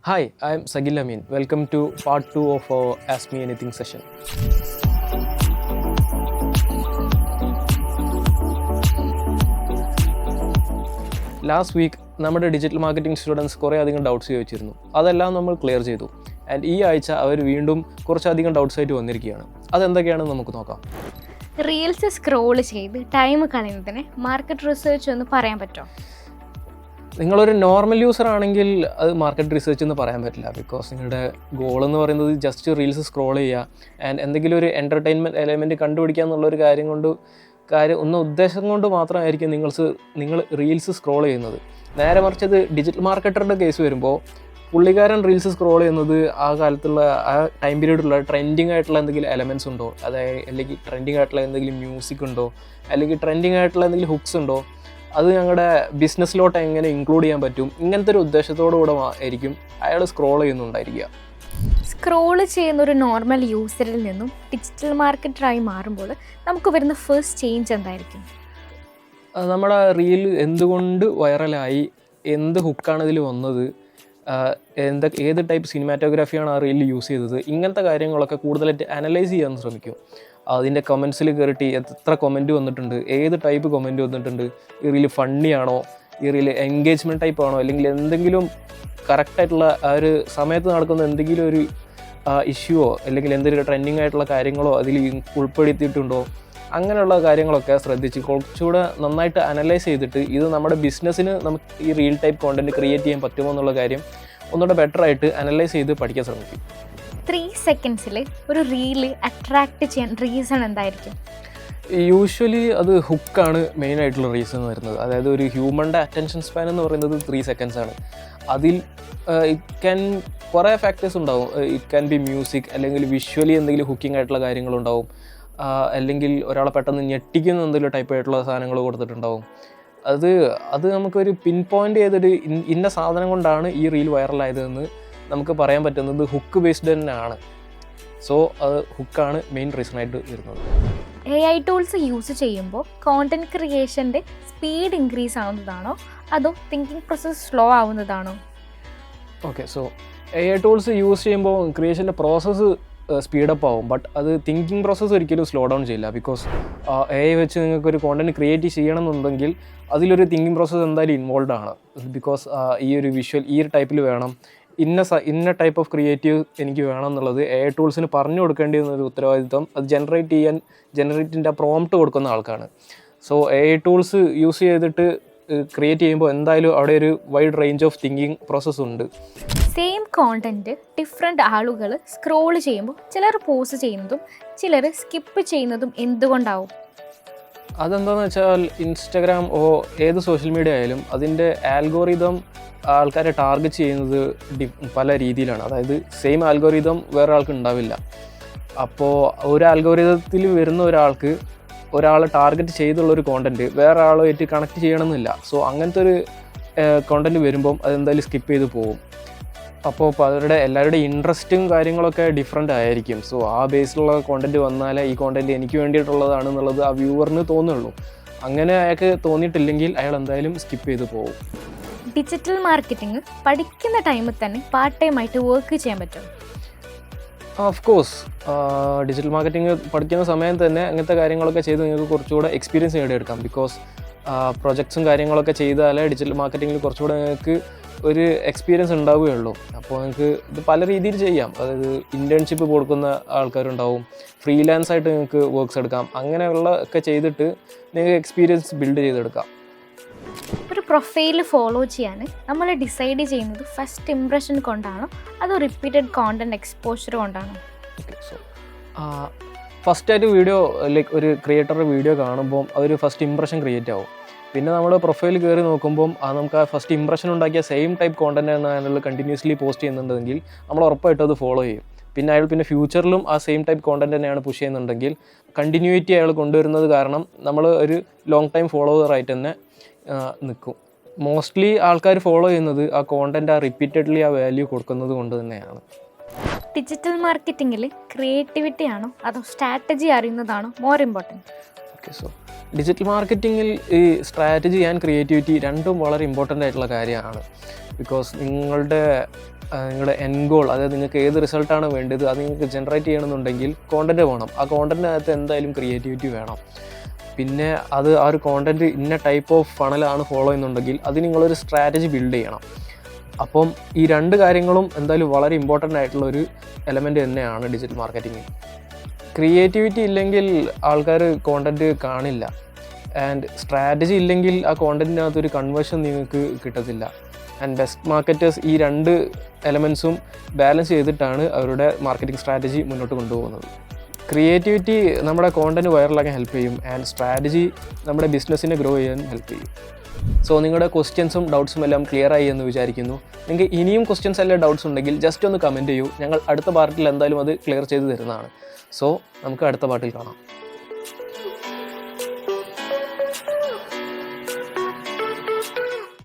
Hi, I'm Sagil Amin. Welcome to part 2 of our Ask Me Anything session. Last week നമ്മുടെ digital marketing students കുറേ അധികം doubts ചോദിച്ചിരുന്നു. അതെല്ലാം നമ്മൾ clear ചെയ്തു. ആൻഡ് ഈ ആഴ്ച അവർ വീണ്ടും കുറച്ചധികം ഡൗട്ട്സ് ആയിട്ട് വന്നിരിക്കുകയാണ്. അതെന്തൊക്കെയാണെന്ന് നമുക്ക് നോക്കാം. റീൽസ് സ്ക്രോൾ ചെയ്ത് ടൈം കളയുന്നതിന് മാർക്കറ്റ് റിസർച്ച് ഒന്ന് പറയാൻ പറ്റുമോ? നിങ്ങളൊരു നോർമൽ യൂസർ ആണെങ്കിൽ അത് മാർക്കറ്റ് റിസർച്ച് എന്ന് പറയാൻ പറ്റില്ല. ബിക്കോസ് നിങ്ങളുടെ ഗോൾ എന്ന് പറയുന്നത് ജസ്റ്റ് റീൽസ് സ്ക്രോൾ ചെയ്യുക ആൻഡ് എന്തെങ്കിലും ഒരു എൻ്റർടൈൻമെൻറ്റ് എലമെൻറ്റ് കണ്ടുപിടിക്കുക എന്നുള്ളൊരു ഉദ്ദേശം കൊണ്ട് മാത്രമായിരിക്കും നിങ്ങൾ റീൽസ് സ്ക്രോൾ ചെയ്യുന്നത്. നേരെ മറിച്ചത് ഡിജിറ്റൽ മാർക്കറ്ററുടെ കേസ് വരുമ്പോൾ പുള്ളിക്കാരൻ റീൽസ് സ്ക്രോൾ ചെയ്യുന്നത് ആ കാലത്തുള്ള ആ ടൈം പീരീഡിലുള്ള ട്രെൻഡിങ് ആയിട്ടുള്ള എന്തെങ്കിലും എലമെൻറ്റ്സ് ഉണ്ടോ, അതായത് അല്ലെങ്കിൽ ട്രെൻഡിങ് ആയിട്ടുള്ള എന്തെങ്കിലും മ്യൂസിക് ഉണ്ടോ, അല്ലെങ്കിൽ ട്രെൻഡിങ് ആയിട്ടുള്ള എന്തെങ്കിലും ഹുക്സ് ഉണ്ടോ, അത് ഞങ്ങളുടെ ബിസിനസ്സിലോട്ട് എങ്ങനെ ഇൻക്ലൂഡ് ചെയ്യാൻ പറ്റും, ഇങ്ങനത്തെ ഒരു ഉദ്ദേശത്തോടു കൂടെ ആയിരിക്കും അയാൾ സ്ക്രോൾ ചെയ്യുന്നുണ്ടായിരിക്കുക. സ്ക്രോൾ ചെയ്യുന്ന ഒരു നോർമൽ യൂസറിൽ നിന്നും ഡിജിറ്റൽ മാർക്കറ്ററായി മാറുമ്പോൾ നമുക്ക് വരുന്ന ഫസ്റ്റ് ചേഞ്ച് എന്തായിരിക്കും? നമ്മുടെ റീൽ എന്തുകൊണ്ട് വൈറലായി, എന്ത് ഹുക്കാണ് ഇതിൽ വന്നത്, ഏത് ടൈപ്പ് സിനിമാറ്റോഗ്രാഫിയാണ് ആ റീലിൽ യൂസ് ചെയ്തത്, ഇങ്ങനത്തെ കാര്യങ്ങളൊക്കെ കൂടുതലായിട്ട് അനലൈസ് ചെയ്യാൻ ശ്രമിക്കും. അതിൻ്റെ കമൻസിൽ കയറിയിട്ട് എത്ര കമൻറ്റ് വന്നിട്ടുണ്ട്, ഏത് ടൈപ്പ് കമൻറ്റ് വന്നിട്ടുണ്ട്, ഈ റീൽ ഫണ്ണിയാണോ, ഈ റീൽ എൻഗേജ്മെൻറ്റ് ടൈപ്പ് ആണോ, അല്ലെങ്കിൽ എന്തെങ്കിലും കറക്റ്റായിട്ടുള്ള ആ ഒരു സമയത്ത് നടക്കുന്ന എന്തെങ്കിലും ഒരു ഇഷ്യൂവോ അല്ലെങ്കിൽ എന്തെങ്കിലും ട്രെൻഡിങ് ആയിട്ടുള്ള കാര്യങ്ങളോ അതിൽ ഉൾപ്പെടുത്തിയിട്ടുണ്ടോ, അങ്ങനെയുള്ള കാര്യങ്ങളൊക്കെ ശ്രദ്ധിച്ച് കുറച്ചുകൂടെ നന്നായിട്ട് അനലൈസ് ചെയ്തിട്ട് ഇത് നമ്മുടെ ബിസിനസ്സിന് നമുക്ക് ഈ റീൽ ടൈപ്പ് കോണ്ടൻറ്റ് ക്രിയേറ്റ് ചെയ്യാൻ പറ്റുമോ എന്നുള്ള കാര്യം ഒന്നുകൂടെ ബെറ്ററായിട്ട് അനലൈസ് ചെയ്ത് പഠിക്കാൻ ശ്രമിക്കും. 3 സെക്കൻഡ്സിൽ ഒരു റീല് അട്രാക്റ്റ് ചെയ്യാൻ റീസൺ എന്തായിരിക്കും? യൂഷ്വലി അത് ഹുക്കാണ് മെയിനായിട്ടുള്ള റീസൺ വരുന്നത്. അതായത് ഒരു ഹ്യൂമൻ്റെ അറ്റൻഷൻ സ്പാൻ എന്ന് പറയുന്നത് 3 സെക്കൻഡ്സ് ആണ്. അതിൽ ഇറ്റ് ക്യാൻ കുറേ ഫാക്ടേഴ്സ് ഉണ്ടാവും. ഇറ്റ് ക്യാൻ ബി മ്യൂസിക്, അല്ലെങ്കിൽ വിഷ്വലി എന്തെങ്കിലും ഹുക്കിംഗ് ആയിട്ടുള്ള കാര്യങ്ങളുണ്ടാവും, അല്ലെങ്കിൽ ഒരാളെ പെട്ടെന്ന് ഞെട്ടിക്കുന്ന എന്തെങ്കിലും ടൈപ്പ് ആയിട്ടുള്ള സാധനങ്ങൾ കൊടുത്തിട്ടുണ്ടാവും. അത് നമുക്കൊരു പിൻ പോയിൻ്റ് ചെയ്തൊരു ഇന്ന സാധനം കൊണ്ടാണ് ഈ റീൽ വൈറലായതെന്ന് നമുക്ക് പറയാൻ പറ്റുന്നത് ഹുക്ക് ബേസ്ഡ് തന്നെയാണ്. സോ അത് ഹുക്കാണ് മെയിൻ റീസൺ ആയിട്ട് വരുന്നത്. AI ടൂൾസ് യൂസ് ചെയ്യുമ്പോൾ കോണ്ടന്റ് ക്രിയേഷൻ്റെ സ്പീഡ് ഇൻക്രീസ് ആവുന്നതാണോ അതോ തിങ്കിങ് പ്രോസസ്സ് സ്ലോ ആവുന്നതാണോ? Okay, so AI tools use ചെയ്യുമ്പോൾ ക്രിയേഷൻ്റെ പ്രോസസ്സ് സ്പീഡപ്പ് ആവും. ബട്ട് അത് തിങ്കിങ് പ്രോസസ്സ് ഒരിക്കലും സ്ലോ ഡൗൺ ചെയ്യില്ല. ബിക്കോസ് AI വെച്ച് നിങ്ങൾക്കൊരു കോണ്ടന്റ് ക്രിയേറ്റ് ചെയ്യണമെന്നുണ്ടെങ്കിൽ അതിലൊരു തിങ്കിങ് പ്രോസസ്സ് എന്തായാലും ഇൻവോൾവ് ആണ്. ബിക്കോസ് ഈ ഒരു വിഷ്വൽ ഈ ഒരു ടൈപ്പിൽ വേണം, ഇന്ന ടൈപ്പ് ഓഫ് ക്രിയേറ്റീവ് എനിക്ക് വേണം എന്നുള്ളത് AI ടൂൾസിന് പറഞ്ഞു കൊടുക്കേണ്ടിയിരുന്നൊരു ഉത്തരവാദിത്വം അത് ജനറേറ്റിൻ്റെ പ്രോംപ്റ്റ് കൊടുക്കുന്ന ആൾക്കാണ്. സോ AI ടൂൾസ് യൂസ് ചെയ്തിട്ട് ക്രിയേറ്റ് ചെയ്യുമ്പോൾ എന്തായാലും അവിടെ ഒരു wide range of thinking process ഉണ്ട്. സെയിം കോണ്ടന്റ് ഡിഫറെൻ്റ് ആളുകൾ സ്ക്രോൾ ചെയ്യുമ്പോൾ ചിലർ പോസ്റ്റ് ചെയ്യുന്നതും ചിലർ സ്കിപ്പ് ചെയ്യുന്നതും എന്തുകൊണ്ടാവും? അതെന്താണെന്ന് വെച്ചാൽ ഇൻസ്റ്റഗ്രാം ഏത് സോഷ്യൽ മീഡിയ ആയാലും അതിൻ്റെ ആൽഗോറിതം ആൾക്കാരെ ടാർഗറ്റ് ചെയ്യുന്നത് പല രീതിയിലാണ്. അതായത് സെയിം ആൽഗോറിതം വേറെ ആൾക്ക് ഉണ്ടാവില്ല. അപ്പോൾ ഒരു ആൽഗോറിതത്തിൽ വരുന്ന ഒരാളെ ടാർഗറ്റ് ചെയ്തുള്ളൊരു കോണ്ടൻറ്റ് വേറെ ആളുമായിട്ട് കണക്ട് ചെയ്യണമെന്നില്ല. സോ അങ്ങനത്തെ ഒരു കോണ്ടൻറ്റ് വരുമ്പം അതെന്തായാലും സ്കിപ്പ് ചെയ്ത് പോകും. അപ്പോൾ എല്ലാവരുടെ ഇൻട്രസ്റ്റും കാര്യങ്ങളൊക്കെ ഡിഫറെൻ്റ് ആയിരിക്കും. സോ ആ ബേസിലുള്ള കോണ്ടൻറ്റ് വന്നാലേ ഈ കോണ്ടൻറ്റ് എനിക്ക് വേണ്ടിയിട്ടുള്ളതാണെന്നുള്ളത് ആ വ്യൂവറിന് തോന്നുള്ളൂ. അങ്ങനെ അയാൾക്ക് തോന്നിയിട്ടില്ലെങ്കിൽ അയാൾ എന്തായാലും സ്കിപ്പ് ചെയ്ത് പോകും. ഡിജിറ്റൽ മാർക്കറ്റിംഗ് പഠിക്കുന്ന ടൈമിൽ തന്നെ പാർട്ട് ടൈം ആയിട്ട് വർക്ക് ചെയ്യാൻ പറ്റും? ഓഫ് കോഴ്സ്, ഡിജിറ്റൽ മാർക്കറ്റിംഗ് പഠിക്കുന്ന സമയം തന്നെ അങ്ങനത്തെ കാര്യങ്ങളൊക്കെ ചെയ്ത് നിങ്ങൾക്ക് കുറച്ചുകൂടെ എക്സ്പീരിയൻസ് നേടിയെടുക്കാം. ബിക്കോസ് പ്രൊജക്ട്സും കാര്യങ്ങളൊക്കെ ചെയ്താലേ ഡിജിറ്റൽ മാർക്കറ്റിങ്ങിൽ കുറച്ചുകൂടെ നിങ്ങൾക്ക് ഒരു എക്സ്പീരിയൻസ് ഉണ്ടാവുകയുള്ളൂ. അപ്പോൾ നിങ്ങൾക്ക് ഇത് പല രീതിയിൽ ചെയ്യാം. അതായത് ഇൻറ്റേൺഷിപ്പ് കൊടുക്കുന്ന ആൾക്കാരുണ്ടാവും, ഫ്രീലാൻസ് ആയിട്ട് നിങ്ങൾക്ക് വർക്ക്സ് എടുക്കാം. അങ്ങനെയുള്ള ഒക്കെ ചെയ്തിട്ട് നിങ്ങൾക്ക് എക്സ്പീരിയൻസ് ബിൽഡ് ചെയ്തെടുക്കാം. ഒരു പ്രൊഫൈൽ ഫോളോ ചെയ്യാൻ നമ്മൾ ഡിസൈഡ് ചെയ്യുന്നത് ഫസ്റ്റ് ഇംപ്രഷൻ കൊണ്ടാണോ അതോ റിപ്പീറ്റഡ് കോണ്ടന്റ് എക്സ്പോഷർ കൊണ്ടാണോ? ഓക്കെ, സോ ഫസ്റ്റായിട്ട് വീഡിയോ ലൈക്ക് ഒരു ക്രിയേറ്ററുടെ വീഡിയോ കാണുമ്പോൾ അതൊരു ഫസ്റ്റ് ഇംപ്രഷൻ ക്രിയേറ്റ് ആവും. പിന്നെ നമ്മൾ പ്രൊഫൈൽ കയറി നോക്കുമ്പം നമുക്ക് ആ ഫസ്റ്റ് ഇംപ്രഷൻ ഉണ്ടാക്കിയ സെയിം ടൈപ്പ് കോണ്ടന്റ് ആണ് അയാൾ കണ്ടിന്യൂസ്ലി പോസ്റ്റ് ചെയ്യുന്നുണ്ടെങ്കിൽ നമ്മൾ ഉറപ്പായിട്ടും അത് ഫോളോ ചെയ്യും. പിന്നെ അയാൾ ഫ്യൂച്ചറിലും ആ സെയിം ടൈപ്പ് കോണ്ടന്റ് തന്നെയാണ് പുഷ് ചെയ്യുന്നുണ്ടെങ്കിൽ കണ്ടിന്യൂറ്റി അയാൾ കൊണ്ടുവരുന്നത് കാരണം നമ്മൾ ഒരു ലോങ് ടൈം ഫോളോവറായിട്ട് തന്നെ നിൽക്കും. മോസ്റ്റ്ലി ആൾക്കാർ ഫോളോ ചെയ്യുന്നത് ആ കോണ്ടന്റ് റിപ്പീറ്റഡ്ലി ആ വാല്യൂ കൊടുക്കുന്നത് കൊണ്ട് തന്നെയാണ്. ഡിജിറ്റൽ മാർക്കറ്റിങ്ങിൽ ക്രിയേറ്റിവിറ്റി ആണോ അതോ സ്ട്രാറ്റജി അറിയുന്നതാണോ more important? Okay, so digital മാർക്കറ്റിങ്ങിൽ ഈ സ്ട്രാറ്റജി ആൻഡ് ക്രിയേറ്റിവിറ്റി രണ്ടും വളരെ ഇമ്പോർട്ടൻ്റ് ആയിട്ടുള്ള കാര്യമാണ്. ബിക്കോസ് നിങ്ങളുടെ നിങ്ങളുടെ എൻഡ് ഗോൾ, അതായത് നിങ്ങൾക്ക് ഏത് റിസൾട്ടാണ് വേണ്ടത് അത് നിങ്ങൾക്ക് ജനറേറ്റ് ചെയ്യണമെന്നുണ്ടെങ്കിൽ കോണ്ടൻറ്റ് വേണം. ആ കോണ്ടൻറ്റിനകത്ത് എന്തായാലും ക്രിയേറ്റിവിറ്റി വേണം. പിന്നെ അത് ആ ഒരു കോണ്ടൻറ്റ് ഇന്ന ടൈപ്പ് ഓഫ് ഫണലാണ് ഫോളോ ചെയ്യുന്നുണ്ടെങ്കിൽ അത് നിങ്ങളൊരു സ്ട്രാറ്റജി ബിൽഡ് ചെയ്യണം. അപ്പം ഈ രണ്ട് കാര്യങ്ങളും എന്തായാലും വളരെ ഇമ്പോർട്ടൻ്റ് ആയിട്ടുള്ളൊരു എലമെൻറ്റ് തന്നെയാണ് ഡിജിറ്റൽ മാർക്കറ്റിങ്ങിൽ. ക്രിയേറ്റിവിറ്റി ഇല്ലെങ്കിൽ ആൾക്കാർ കോണ്ടൻറ്റ് കാണില്ല. ആൻഡ് സ്ട്രാറ്റജി ഇല്ലെങ്കിൽ ആ കോണ്ടൻറ്റിനകത്തൊരു കൺവേർഷൻ നിങ്ങൾക്ക് കിട്ടത്തില്ല. ആൻഡ് ബെസ്റ്റ് മാർക്കറ്റേഴ്സ് ഈ രണ്ട് എലമെൻസും ബാലൻസ് ചെയ്തിട്ടാണ് അവരുടെ മാർക്കറ്റിംഗ് സ്ട്രാറ്റജി മുന്നോട്ട് കൊണ്ടുപോകുന്നത്. ക്രിയേറ്റിവിറ്റി നമ്മുടെ കോണ്ടൻറ്റ് വൈറലാക്കാൻ ഹെൽപ്പ് ചെയ്യും. ആൻഡ് സ്ട്രാറ്റജി നമ്മുടെ ബിസിനസ്സിനെ ഗ്രോ ചെയ്യാൻ ഹെൽപ്പ് ചെയ്യും. സോ നിങ്ങളുടെ ക്വസ്റ്റ്യൻസും ഡൗട്ട്സും എല്ലാം ക്ലിയർ ആയി എന്ന് വിചാരിക്കുന്നു. നിങ്ങൾക്ക് ഇനിയും ക്വസ്റ്റ്യൻസ് അല്ലെങ്കിൽ ഡൗട്ട്സ് ഉണ്ടെങ്കിൽ ജസ്റ്റ് ഒന്ന് കമൻറ്റ് ചെയ്യൂ. ഞങ്ങൾ അടുത്ത പാർട്ടിൽ എന്തായാലും അത് ക്ലിയർ ചെയ്ത് തരുന്നതാണ്. സോ നമുക്ക് അടുത്ത പാർട്ടിൽ കാണാം.